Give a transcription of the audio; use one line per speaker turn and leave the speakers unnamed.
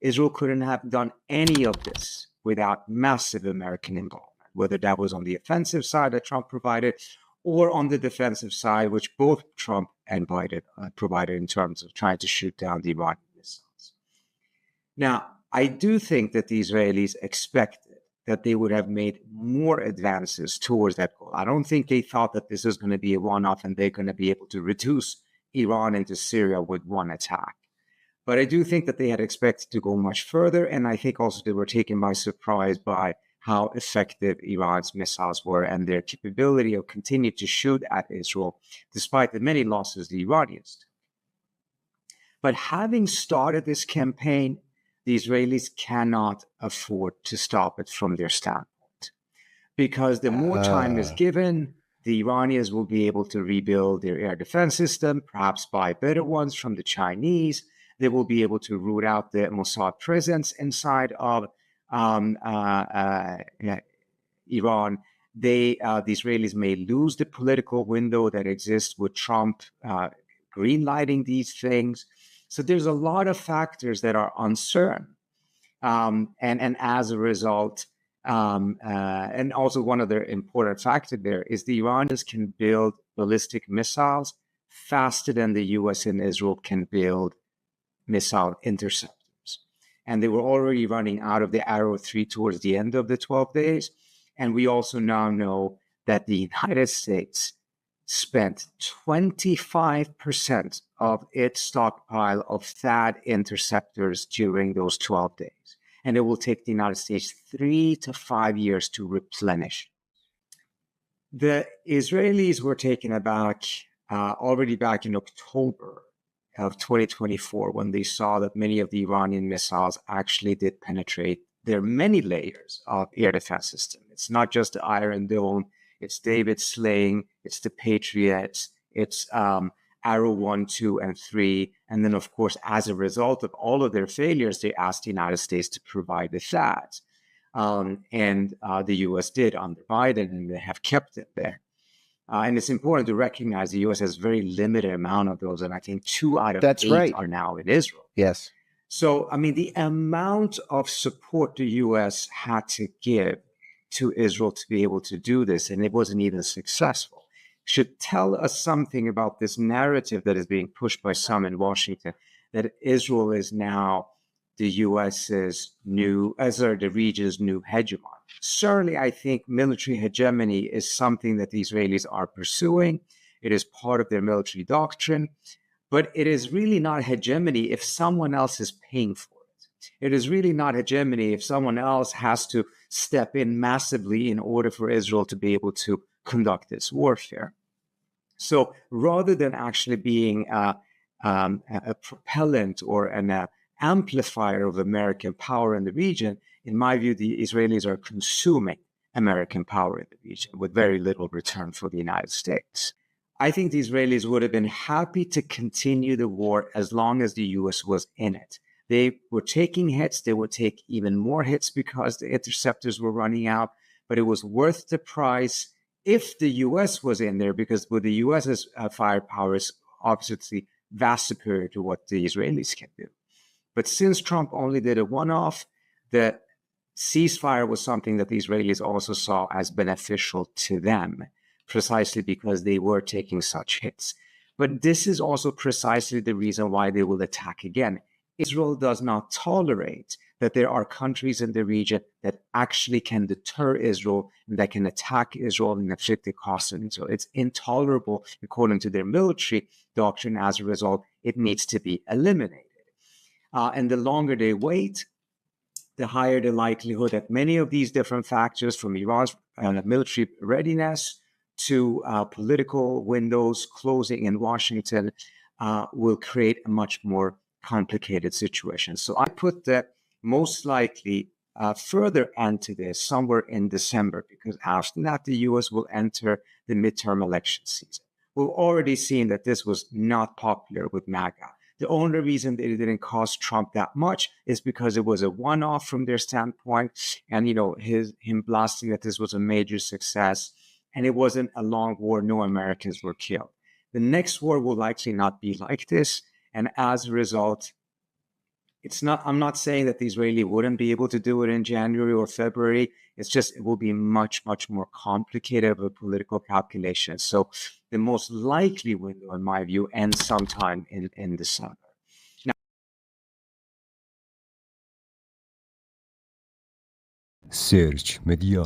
Israel couldn't have done any of this without massive American involvement, whether that was on the offensive side that Trump provided or on the defensive side, which both Trump and Biden provided in terms of trying to shoot down the Iranian missiles. Now, I do think that the Israelis expected that they would have made more advances towards that goal. I don't think they thought that this is going to be a one-off and they're going to be able to reduce Iran into Syria with one attack. But I do think that they had expected to go much further, and I think also they were taken by surprise by how effective Iran's missiles were and their capability of continuing to shoot at Israel, despite the many losses the Iranians took. But having started this campaign, the Israelis cannot afford to stop it from their standpoint. Because the more time is given, the Iranians will be able to rebuild their air defense system, perhaps buy better ones from the Chinese. They will be able to root out the Mossad presence inside of Iran. The Israelis may lose the political window that exists with Trump greenlighting these things. So there's a lot of factors that are uncertain. And as a result, and also one other important factor there is the Iranians can build ballistic missiles faster than the US and Israel can build missile interceptors. And they were already running out of the Arrow 3 towards the end of the 12 days. And we also now know that the United States spent 25% of its stockpile of THAAD interceptors during those 12 days. And it will take the United States 3 to 5 years to replenish. The Israelis were taken aback already back in October of 2024 when they saw that many of the Iranian missiles actually did penetrate their many layers of air defense system. It's not just the Iron Dome, it's David Sling, it's the Patriots, it's Arrow 1, 2, and 3. And then, of course, as a result of all of their failures, they asked the United States to provide the THAADs. And the U.S. did under Biden, and they have kept it there. And it's important to recognize the U.S. has very limited amount of those, and I think 2 out of 8 are now in Israel.
Yes.
So, I mean, the amount of support the U.S. had to give to Israel to be able to do this, and it wasn't even successful, should tell us something about this narrative that is being pushed by some in Washington, that Israel is now the U.S.'s new, the region's new hegemon. Certainly, I think military hegemony is something that the Israelis are pursuing. It is part of their military doctrine, but it is really not hegemony if someone else is paying for it. It is really not hegemony if someone else has to step in massively in order for Israel to be able to conduct this warfare. So rather than actually being a propellant or an amplifier of American power in the region, in my view, the Israelis are consuming American power in the region with very little return for the United States. I think the Israelis would have been happy to continue the war as long as the U.S. was in it. They were taking hits. They would take even more hits because the interceptors were running out, but it was worth the price if the U.S. was in there, because with the U.S.'s firepower is obviously vast superior to what the Israelis can do. But since Trump only did a one-off, the ceasefire was something that the Israelis also saw as beneficial to them, precisely because they were taking such hits. But this is also precisely the reason why they will attack again. Israel does not tolerate that there are countries in the region that actually can deter Israel and that can attack Israel and inflict the cost on Israel. It's intolerable according to their military doctrine. As a result, it needs to be eliminated. And the longer they wait, the higher the likelihood that many of these different factors, from Iran's military readiness to political windows closing in Washington, will create a much more complicated situation. So I put the most likely further end to this somewhere in December, because after that, the U.S. will enter the midterm election season. We've already seen that this was not popular with MAGA. The only reason that it didn't cost Trump that much is because it was a one-off from their standpoint, and him blasting that this was a major success, and it wasn't a long war. No Americans were killed. The next war will likely not be like this, and as a result, I'm not saying that the Israeli wouldn't be able to do it in January or February. It's just, it will be much, much more complicated of a political calculation. So the most likely window, in my view, ends sometime in December.
سرچ مدیا